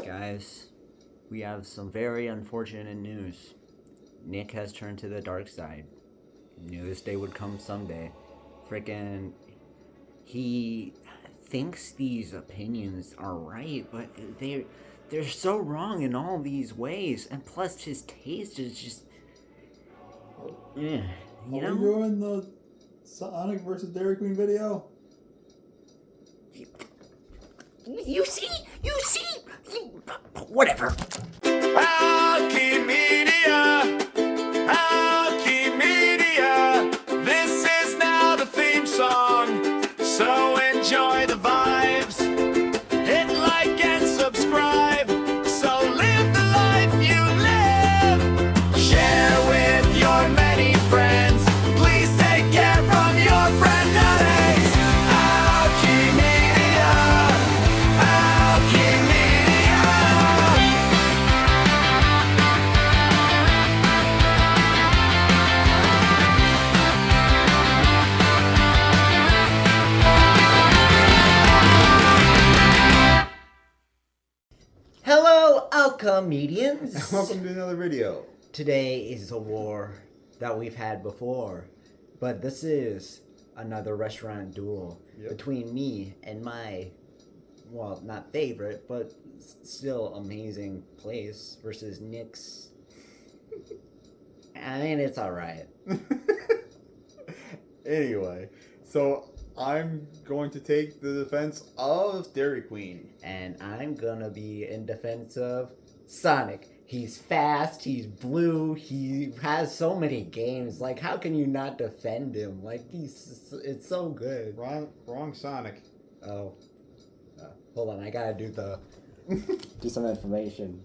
Guys, we have some very unfortunate news. Nick has turned to the dark side. Knew this day would come someday. Frickin' he thinks these opinions are right, but they're so wrong in all these ways. And plus, his taste is just, you Are know. we doing the Sonic versus Dairy Queen video? You see, whatever. Alchemedia, Alchemedia. This is now the theme song, so enjoy the vibes. Hit like and subscribe, so live the life you live. Share with your many friends. Please take care from your friend Alex. Alchemedia, Alchemedia. Hello, Alchemedians. Welcome to another video. Today is a war that we've had before, but this is another restaurant duel between me and my, well, not favorite, but still amazing place versus Nick's. I mean, it's alright. Anyway, so I'm going to take the defense of Dairy Queen. And I'm gonna be in defense of Sonic. He's fast, he's blue, he has so many games. Like, how can you not defend him? Like, it's so good. Wrong Sonic. Oh. Hold on, I gotta do some information.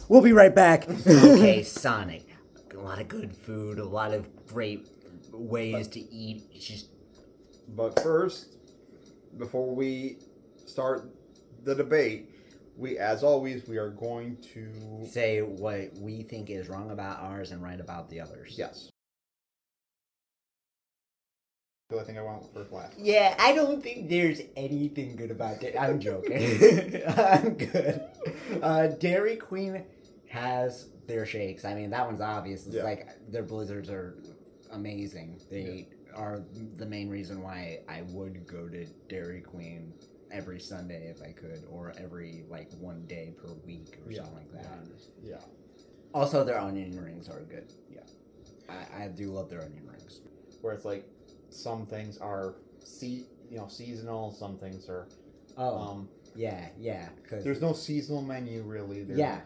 We'll be right back. Okay, Sonic. A lot of good food, a lot of great ways to eat. It's just... But first, before we start the debate, as always, we are going to say what we think is wrong about ours and right about the others. Yes. I think I went first last. Yeah, I don't think there's anything good about it. I'm joking. I'm good. Dairy Queen has their shakes. I mean, that one's obvious. It's like their blizzards are amazing. They are the main reason why I would go to Dairy Queen every Sunday if I could, or every like one day per week or something like that. Yeah. Also, their onion rings are good. Yeah, I do love their onion rings. Where it's like some things are seasonal, some things are. Yeah. Cause there's no seasonal menu really. Yeah.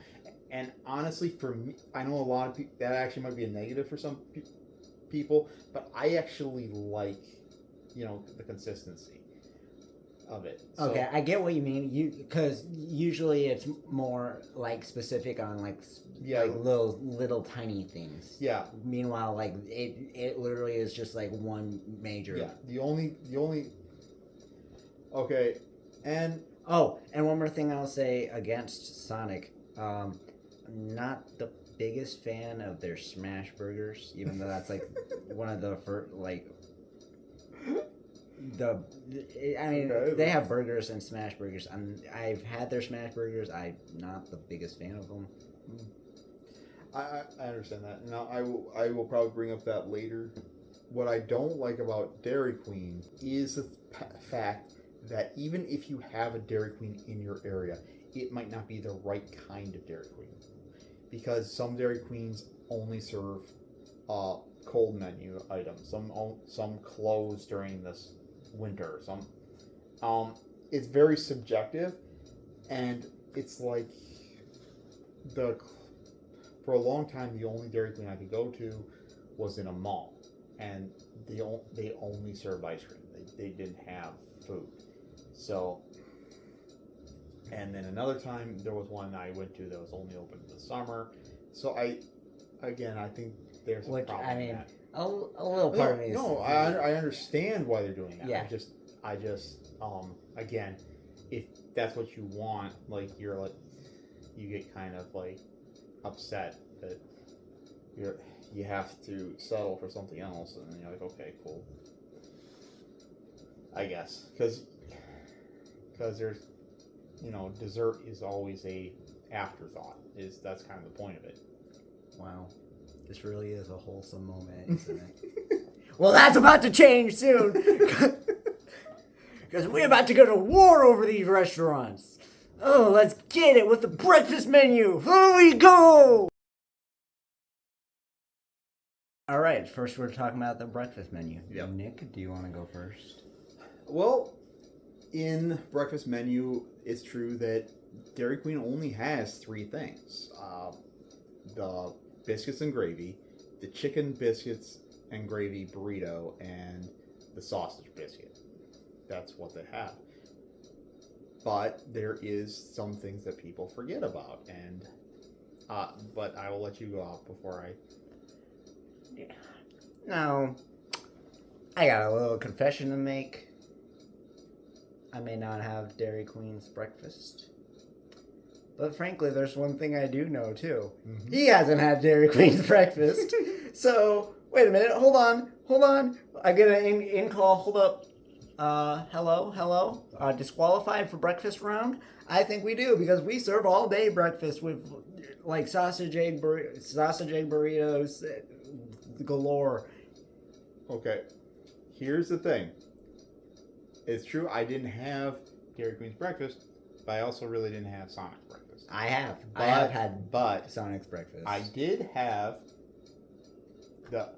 And honestly, for me, I know a lot of people that actually might be a negative for some people, but I actually like, the consistency of it. So, okay, I get what you mean. Because usually it's more like specific on like little tiny things. Yeah. Meanwhile, like it literally is just like one major. Yeah. The only. Okay, and and one more thing I'll say against Sonic. Not the biggest fan of their smash burgers, even though that's like one of the first they have burgers and smash burgers. I've had their smash burgers. I'm not the biggest fan of them. I understand that. Now I will probably bring up that later. What I don't like about Dairy Queen is the fact that even if you have a Dairy Queen in your area, it might not be the right kind of Dairy Queen, because some Dairy Queens only serve cold menu items. Some close during this winter. Some it's very subjective, and it's like for a long time the only Dairy Queen I could go to was in a mall, and they only served ice cream. They didn't have food. So, and then another time there was one I went to that was only open in the summer. So I think there's a problem. I mean, in that. a little part of me is... No, I understand why they're doing that. Yeah. I just again, if that's what you want, like you get kind of like upset that you have to settle for something else, and then you're like, okay, cool. I guess because there's dessert is always a afterthought. That's kind of the point of it. Wow. This really is a wholesome moment, isn't it? Well, that's about to change soon. Because we're about to go to war over these restaurants. Oh, let's get it with the breakfast menu. Here we go. All right, first we're talking about the breakfast menu. Yep. Nick, do you want to go first? Well, in breakfast menu, it's true that Dairy Queen only has 3 things. The biscuits and gravy, the chicken biscuits and gravy burrito, and the sausage biscuit. That's what they have. But there is some things that people forget about, and but I will let you go out before I... Yeah. Now, I got a little confession to make. I may not have Dairy Queen's breakfast. But frankly, there's one thing I do know, too. Mm-hmm. He hasn't had Dairy Queen's breakfast. So, wait a minute. Hold on. I get an in call. Hold up. Hello? Disqualified for breakfast round? I think we do, because we serve all day breakfast with, like, sausage egg burritos galore. Okay. Here's the thing. It's true, I didn't have Dairy Queen's breakfast, but I also really didn't have Sonic's breakfast. I have had Sonic's breakfast. I did have the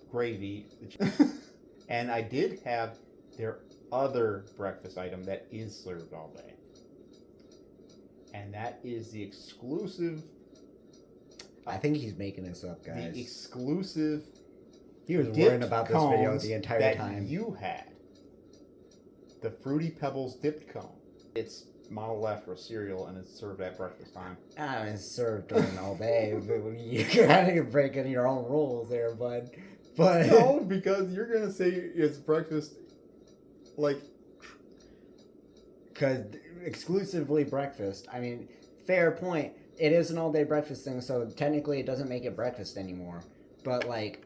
gravy, and I did have their other breakfast item that is served all day. And that is the exclusive... I think he's making this up, guys. The exclusive... He was worrying about this video the entire time. You had the Fruity Pebbles dipped cone. It's modeled after a cereal, and it's served at breakfast time. It's served during all day. You're kind of breaking your own rules there, bud. But no, because you're gonna say it's breakfast, like, because exclusively breakfast. I mean, fair point. It is an all-day breakfast thing, so technically it doesn't make it breakfast anymore. But like.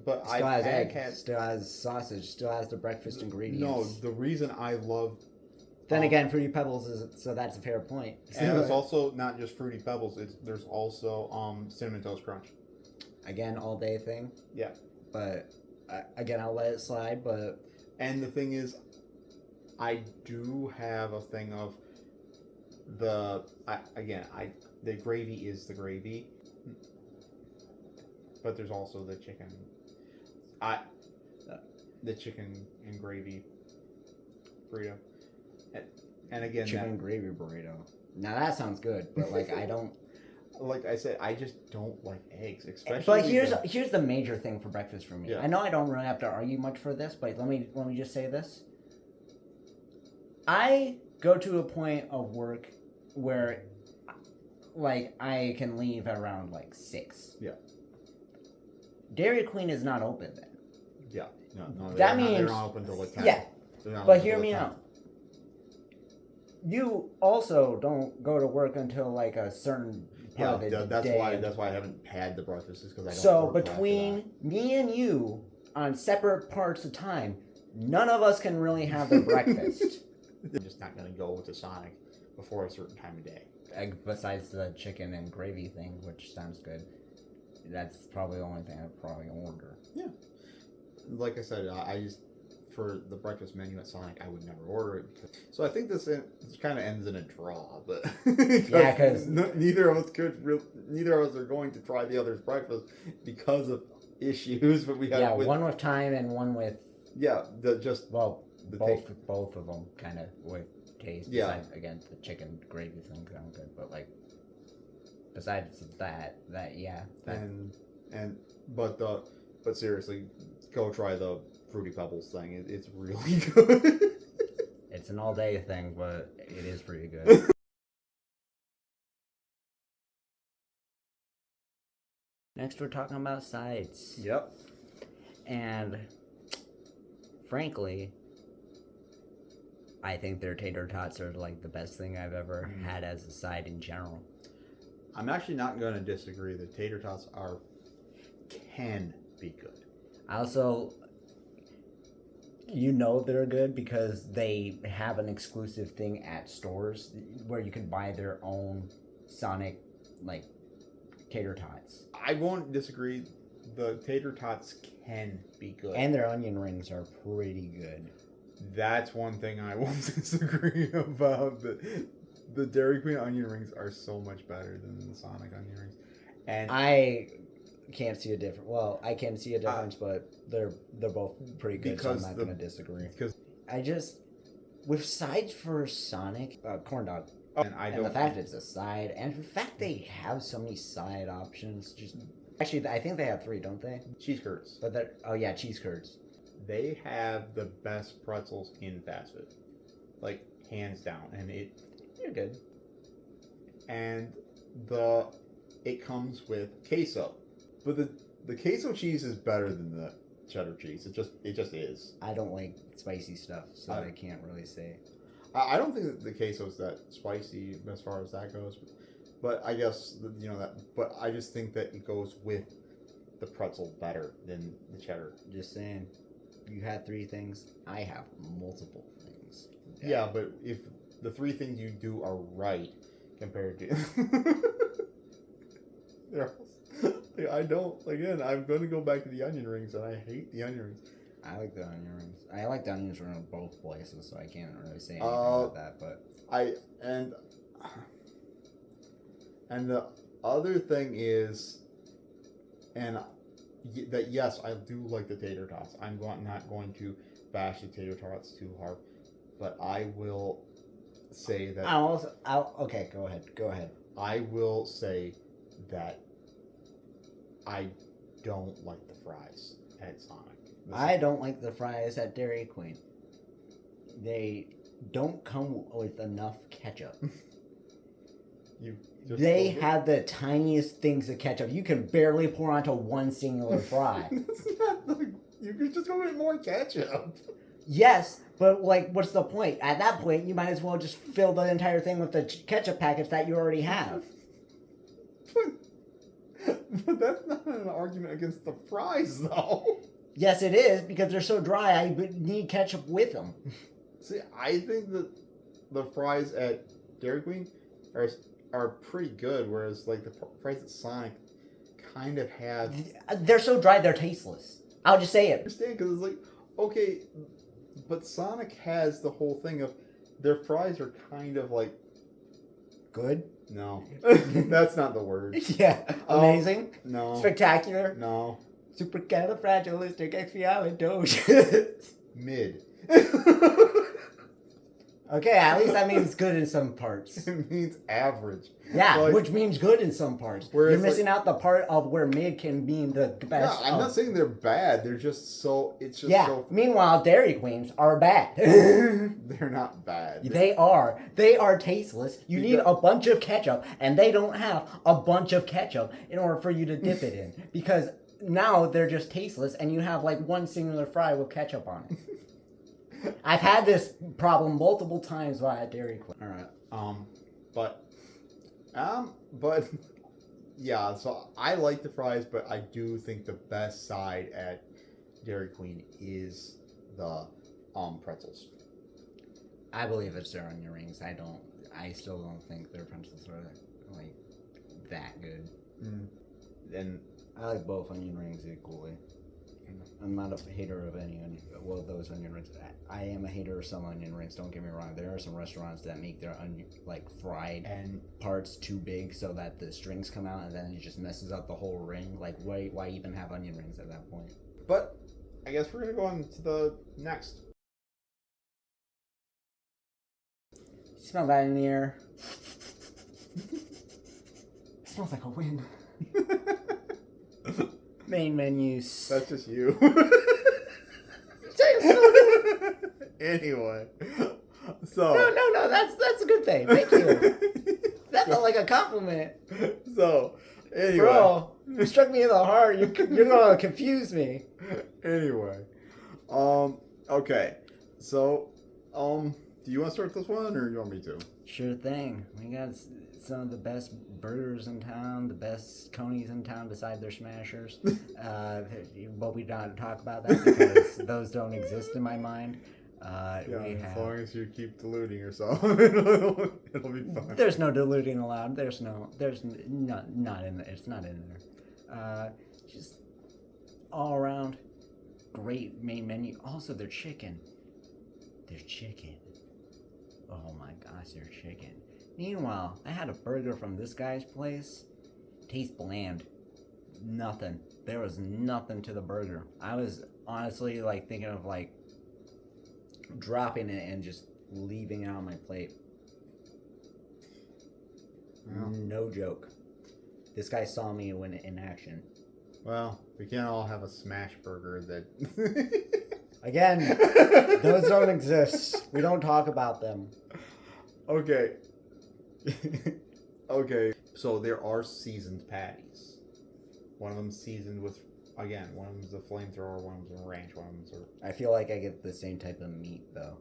But still has egg, still has sausage, still has the breakfast ingredients. No, the reason I love... Then again, Fruity Pebbles is... So that's a fair point. And it's also not just Fruity Pebbles. There's also Cinnamon Toast Crunch. Again, all day thing. Yeah. But, again, I'll let it slide, but... And the thing is, I do have a thing of the gravy is the gravy. But there's also the chicken... the chicken and gravy burrito, and again, chicken and gravy burrito. Now that sounds good, but like I don't. Like I said, I just don't like eggs, especially. But here's the major thing for breakfast for me. Yeah. I know I don't really have to argue much for this, but let me just say this. I go to a point of work where, like, I can leave at around like 6. Yeah. Dairy Queen is not open then. Yeah. No, that means they're not open till like 10. Yeah. But hear me out. You also don't go to work until like a certain part of the day. That's why I haven't had the breakfast, is because I don't. So between me and you on separate parts of time, none of us can really have the breakfast. I'm just not gonna go to Sonic before a certain time of day. Besides the chicken and gravy thing, which sounds good. That's probably the only thing I'd probably order. Yeah. Like I said, I just, for the breakfast menu at Sonic, I would never order it. So I think this kind of ends in a draw, but yeah, because neither of us are going to try the other's breakfast because of issues. But we have one with time and one with both of them kind of with taste. Yeah. Besides, again, the chicken gravy thing sounds good, but like besides that yeah. But seriously, go try the Fruity Pebbles thing. It's really good. It's an all-day thing, but it is pretty good. Next, we're talking about sides. Yep. And frankly, I think their tater tots are like the best thing I've ever had as a side in general. I'm actually not going to disagree. The tater tots can be good. I also, you know they're good because they have an exclusive thing at stores where you can buy their own Sonic, like, tater tots. I won't disagree. The tater tots can be good. And their onion rings are pretty good. That's one thing I won't disagree about. The Dairy Queen onion rings are so much better than the Sonic onion rings. And I can't see a difference. Well, I can see a difference, but they're both pretty good, so I'm not going to disagree. Because I just, with sides for Sonic, corn dog, and the fact it's a side, and the fact they have so many side options, just actually, I think they have 3, don't they? cheese curds. But they're, oh yeah, cheese curds. They have the best pretzels in fast food, like hands down, and You're good. And it comes with queso, but the queso cheese is better than the cheddar cheese. It just is. I don't like spicy stuff, so I can't really say. I don't think that the queso is that spicy as far as that goes, but I guess that. But I just think that it goes with the pretzel better than the cheddar. Just saying, you had 3 things. I have multiple things. Yeah, but if the 3 things you do are right compared to, I don't. Again, I'm going to go back to the onion rings, and I hate the onion rings. I like the onion rings. I like the onions rings in both places, so I can't really say anything about that. But and the other thing is, that yes, I do like the tater tots. I'm not going to bash the tater tots too hard, but I will say that okay, go ahead. I will say that I don't like the fries at Sonic. I don't like the fries at Dairy Queen. They don't come with enough ketchup. They have the tiniest things of ketchup. You can barely pour onto one singular fry. You could just go with more ketchup. Yes, but like, what's the point? At that point, you might as well just fill the entire thing with the ketchup packets that you already have. But that's not an argument against the fries, though. Yes, it is, because they're so dry, I need ketchup with them. See, I think that the fries at Dairy Queen are pretty good, whereas like the fries at Sonic kind of have... They're so dry, they're tasteless. I'll just say I it. understand, because it's like, okay, but Sonic has the whole thing of their fries are kind of like... Good? No. That's not the word. Yeah. Amazing? No. Spectacular? No. Supercalifragilisticexpialidocious. Mid. Okay, at least that means good in some parts. It means average. Yeah, like, which means good in some parts. You're missing out the part of where mid can mean the best. Yeah, I'm not saying they're bad. They're just so... It's just so... Meanwhile, Dairy Queens are bad. They're not bad. They are. They are tasteless. You need a bunch of ketchup, and they don't have a bunch of ketchup in order for you to dip it in. Because now they're just tasteless, and you have like one singular fry with ketchup on it. I've had this problem multiple times while at Dairy Queen. All right. But yeah. So I like the fries, but I do think the best side at Dairy Queen is the pretzels. I believe it's their onion rings. I still don't think their pretzels are like that good. And I like both onion rings equally. I'm not a hater of those onion rings. I am a hater of some onion rings. Don't get me wrong. There are some restaurants that make their fried and parts too big so that the strings come out, and then it just messes up the whole ring. Like, why even have onion rings at that point? But I guess we're gonna go on to the next. Smell that in the air. It smells like a wind. Main menus. That's just you. Anyway, so no, that's a good thing. Thank you. That felt like a compliment. So anyway, bro, you struck me in the heart. You're gonna confuse me. Anyway, okay, so Do you want to start this one, or you want me to? Sure thing. We got some of the best burgers in town, the best conies in town beside their smashers. But we don't talk about that because those don't exist in my mind. As long as you keep deluding yourself, it'll be fine. There's no diluting allowed. There's not in there. It's not in there. Just all around great main menu. Also, their chicken. Their chicken. Oh my gosh, their chicken. Meanwhile, I had a burger from this guy's place. Tastes bland. Nothing. There was nothing to the burger. I was honestly like thinking of like dropping it and just leaving it on my plate. Well, no joke. This guy saw me when in action. Well, we can't all have a smash burger that... Again, those don't exist. We don't talk about them. Okay. Okay. So there are seasoned patties. One of them's seasoned with, again, one of them's a flamethrower, one of them's a ranch, one of them's a... I feel like I get the same type of meat, though.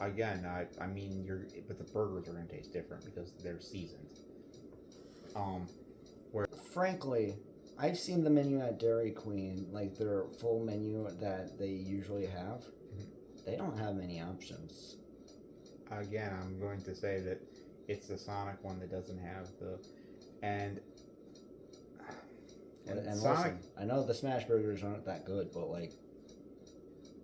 Again, I mean, but the burgers are going to taste different because they're seasoned. Frankly, I've seen the menu at Dairy Queen, like their full menu that they usually have. Mm-hmm. They don't have many options. Again, I'm going to say that it's the Sonic one that doesn't have the... And Sonic... Listen, I know the smash burgers aren't that good, but like,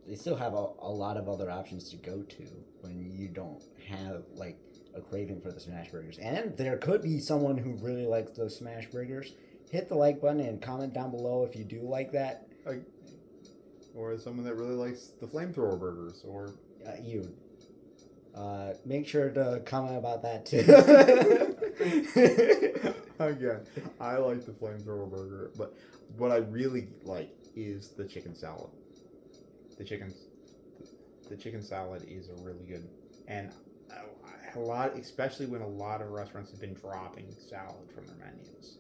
they still have a lot of other options to go to when you don't have like a craving for the smash burgers. And there could be someone who really likes those smash burgers. Hit the like button and comment down below if you do like that. Or someone that really likes the flamethrower burgers, or... You. Make sure to comment about that too. Again, I like the flamethrower burger, but what I really like is the chicken salad. The chicken salad is a really good, and a lot, especially when a lot of restaurants have been dropping salad from their menus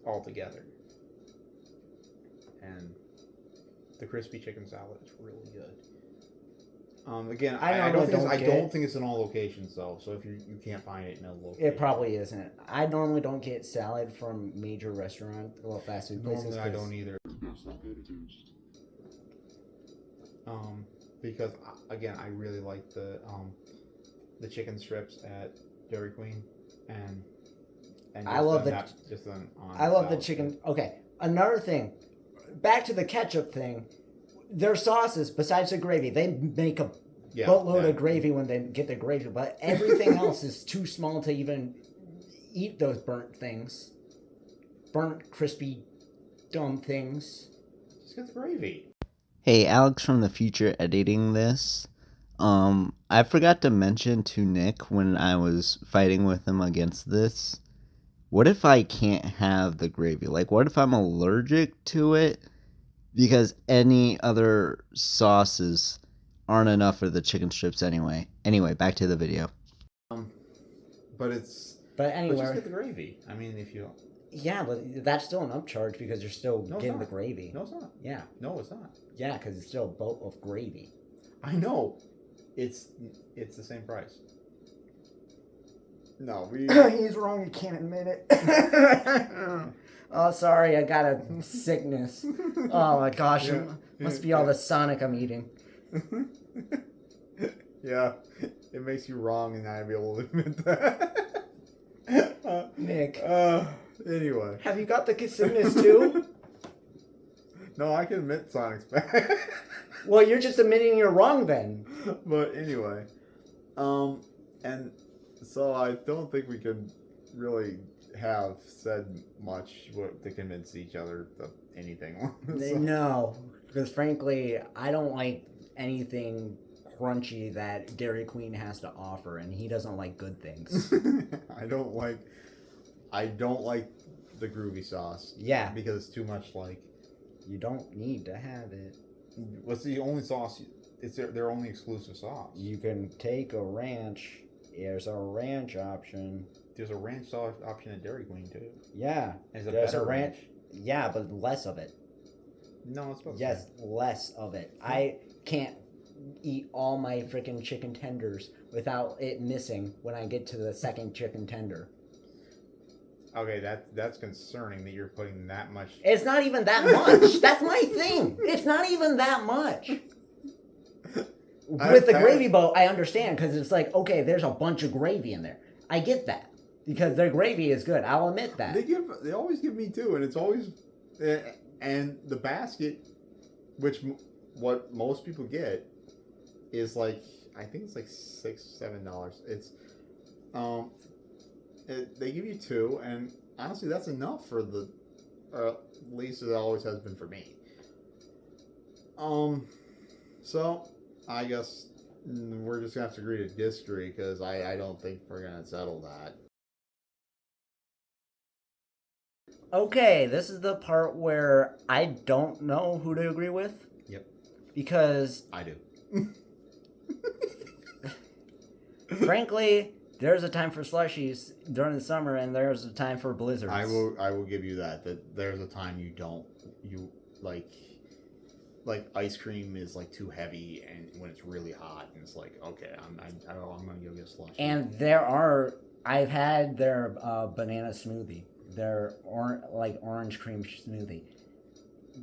altogether. And the crispy chicken salad is really good. Again, I don't think it's in all locations though. So if you can't find it in a location, it probably isn't. I normally don't get salad from major restaurant or fast food places. Normally I don't either. Because again, I really like the chicken strips at Dairy Queen, and I love the chicken. Strip. Okay, another thing, back to the ketchup thing. Their sauces, besides the gravy, they make a boatload of gravy when they get the gravy, but everything else is too small to even eat those burnt things. Burnt, crispy, dumb things. Just get the gravy. Hey, Alex from the future editing this. I forgot to mention to Nick when I was fighting with him against this. What if I can't have the gravy? Like, what if I'm allergic to it? Because any other sauces aren't enough for the chicken strips anyway. Anyway, back to the video. But just get the gravy. I mean, if you... Yeah, but that's still an upcharge because you're still getting the gravy. No, it's not. Yeah. No, it's not. Yeah, because it's still a boat of gravy. I know. It's the same price. No, He's wrong. He can't admit it. Oh, sorry. I got a sickness. Oh my gosh. Yeah. Must be all the Sonic I'm eating. Yeah, it makes you wrong and not be able to admit that. Nick. Anyway. Have you got the sickness too? No, I can admit Sonic's bad. Well, you're just admitting you're wrong then. But anyway. And so I don't think we could really have said much to convince each other of anything. So. No, because frankly, I don't like anything crunchy that Dairy Queen has to offer, and he doesn't like good things. I don't like the groovy sauce. Yeah. Because it's too much like... You don't need to have it. What's the only sauce? It's their only exclusive sauce. You can take a ranch. There's a ranch option. There's a ranch sauce option at Dairy Queen too. Yeah. There's a ranch. Yeah, but less of it. No, it's about less of it. I can't eat all my freaking chicken tenders without it missing when I get to the second chicken tender. Okay, that's concerning that you're putting that much. It's not even that much. That's my thing. It's not even that much. With the gravy boat, I understand because it's like, okay, there's a bunch of gravy in there. I get that because their gravy is good. I'll admit that. They always give me two, and it's always and the basket, which what most people get, is like I think it's like $6-7. It's they give you two, and honestly, that's enough for the, at least it always has been for me. So I guess we're just gonna have to agree to disagree because I don't think we're gonna settle that. Okay, this is the part where I don't know who to agree with. Yep. Because I do. frankly, there's a time for slushies during the summer, and there's a time for blizzards. I will give you that there's a time you like ice cream is like too heavy, and when it's really hot, and it's like, okay, I'm gonna go get a slushie. And I've had their banana smoothie, their orange cream smoothie.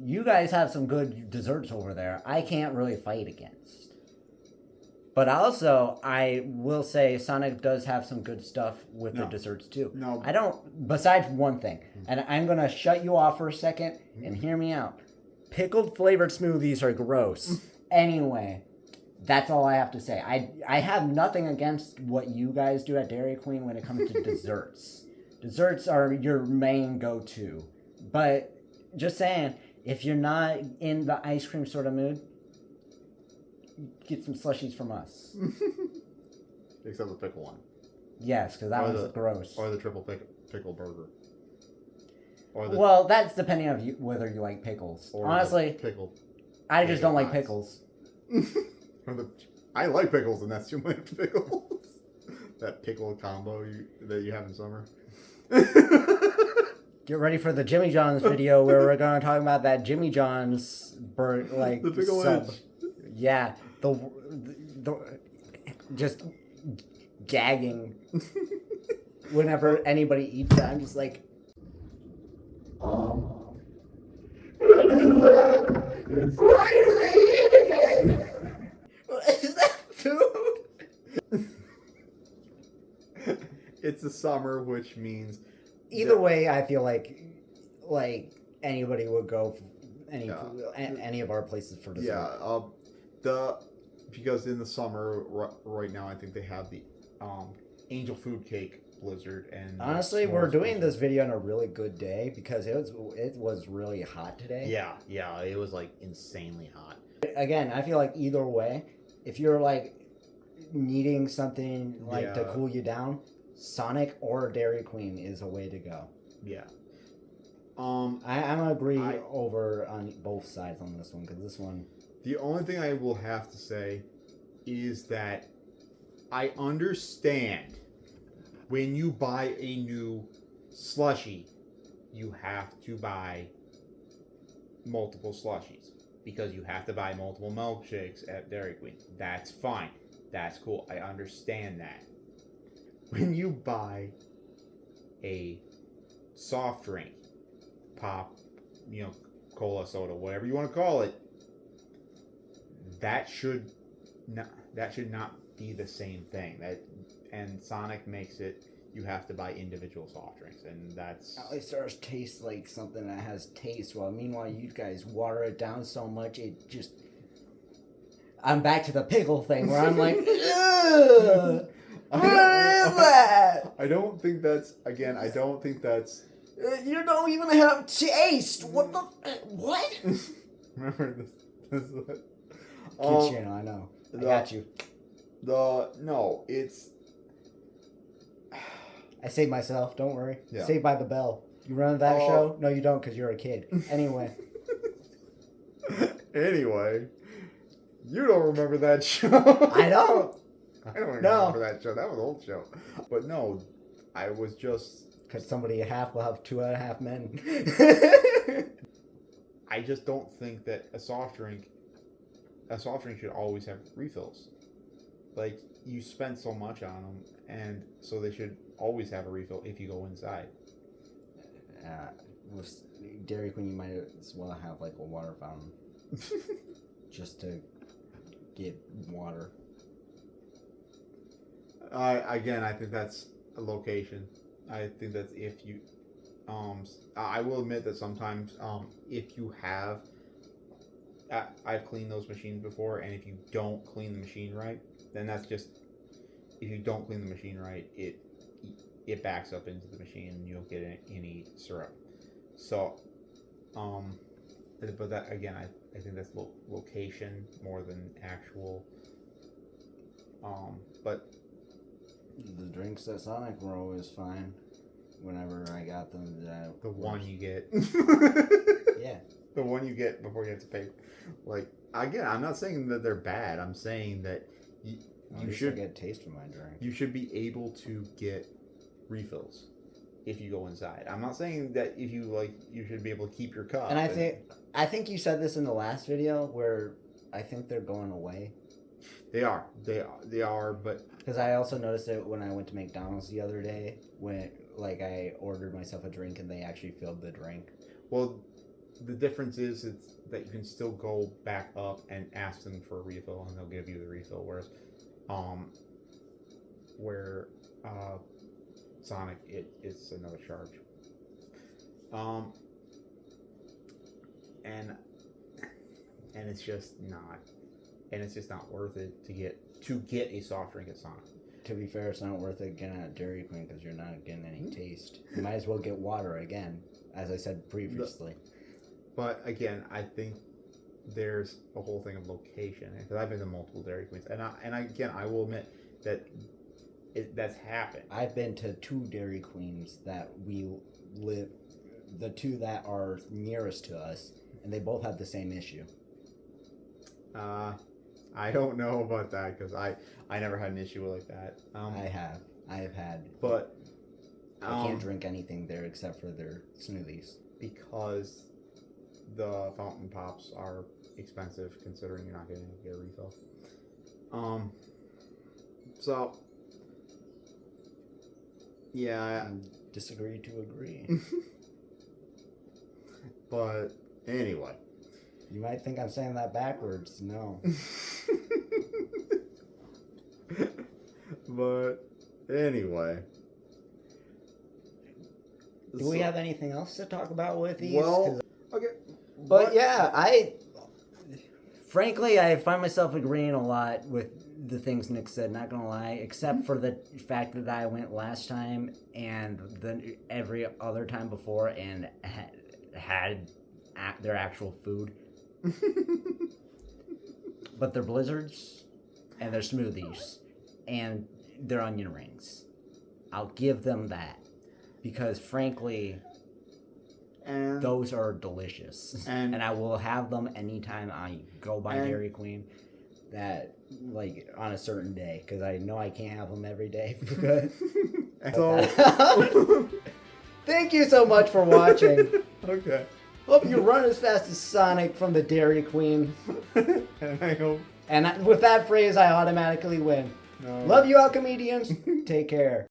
You guys have some good desserts over there. I can't really fight against. But also, I will say Sonic does have some good stuff with the desserts too. No. I don't, besides one thing, and I'm going to shut you off for a second and hear me out. Pickled flavored smoothies are gross. Anyway, that's all I have to say. I have nothing against what you guys do at Dairy Queen when it comes to desserts. Desserts are your main go-to. But just saying, if you're not in the ice cream sort of mood, get some slushies from us. Except the pickle one. Yes, because that one's gross. Or the triple pickle burger. Well, that's depending on whether you like pickles. Honestly, I just don't like pickles. I like pickles, and that's too many pickles. That pickle combo that you have in summer. Get ready for the Jimmy John's video where we're going to talk about that Jimmy John's the pickle sub. wedge. Yeah, the just gagging whenever anybody eats that. I'm just like, is that food? It's the summer, which means either way, I feel like anybody would go any of our places for dessert. Yeah, because in the summer right now, I think they have the angel food cake blizzard, and honestly, we're doing this video on a really good day because it was really hot today. Yeah, it was like insanely hot. Again, I feel like either way, if you're like needing something to cool you down, Sonic or Dairy Queen is a way to go. Yeah. I'm gonna agree over on both sides on this one because this one. The only thing I will have to say is that I understand when you buy a new slushie, you have to buy multiple slushies because you have to buy multiple milkshakes at Dairy Queen. That's fine. That's cool. I understand that. When you buy a soft drink, pop, cola, soda, whatever you want to call it, that should not be the same thing. And Sonic makes it. You have to buy individual soft drinks, and that's. At least ours tastes like something that has taste. Well, meanwhile, you guys water it down so much it just. I'm back to the pickle thing where I'm like, ugh, what is that? I don't think that's. Again, I don't think that's. You don't even have taste. What the? What? Remember this Kids channel, I know. I got you. No, it's. I saved myself. Don't worry. Yeah. Saved by the Bell. You run that show? No, you don't, because you're a kid. Anyway. Anyway, you don't remember that show. I don't. I don't remember that show. That was an old show. But no, I was just. Because somebody will have 2.5 men. I just don't think that a soft drink a soft drink should always have refills. Like, you spend so much on them, and so they should always have a refill if you go inside. With Dairy Queen, you might as well have like a water fountain just to get water. Again, I think that's a location. I think that's if you. I will admit that sometimes, if you have, I've cleaned those machines before, and if you don't clean the machine right, then that's just. If you don't clean the machine right, it backs up into the machine, and you don't get any syrup. So, but that again, I think that's location more than actual. But the drinks at Sonic were always fine. Whenever I got them, the one you get, yeah, the one you get before you have to pay. Like, again, I'm not saying that they're bad. I'm saying that you should get a taste from my drink. You should be able to get refills if you go inside. I'm not saying that if you you should be able to keep your cup. And I think you said this in the last video where I think they're going away. They are, but because I also noticed it when I went to McDonald's the other day when I ordered myself a drink and they actually filled the drink. Well, the difference is it's that you can still go back up and ask them for a refill and they'll give you the refill. Whereas, Sonic, it's another charge. And it's just not worth it to get a soft drink at Sonic. To be fair, it's not worth it getting at Dairy Queen because you're not getting any taste. You might as well get water again, as I said previously. But again, I think there's a whole thing of location because I've been to multiple Dairy Queens, and I will admit that that's happened. I've been to 2 Dairy Queens that we live, the 2 that are nearest to us, and they both have the same issue. I don't know about that because I never had an issue like that. I have had, but I can't drink anything there except for their smoothies because the fountain pops are expensive considering you're not getting a refill. So yeah, disagree to agree. But anyway. You might think I'm saying that backwards. No. But anyway. Do we have anything else to talk about with these? Well, okay. But yeah, frankly, I find myself agreeing a lot with the things Nick said, not gonna lie, except for the fact that I went last time and then every other time before and had their actual food. But their blizzards and their smoothies and their onion rings, I'll give them that because frankly those are delicious and I will have them anytime I go by Dairy Queen, that on a certain day, because I know I can't have them every day. So thank you so much for watching. Okay. Hope you run as fast as Sonic from the Dairy Queen. And I hope. And with that phrase, I automatically win. No. Love you, Alchemedians. Take care.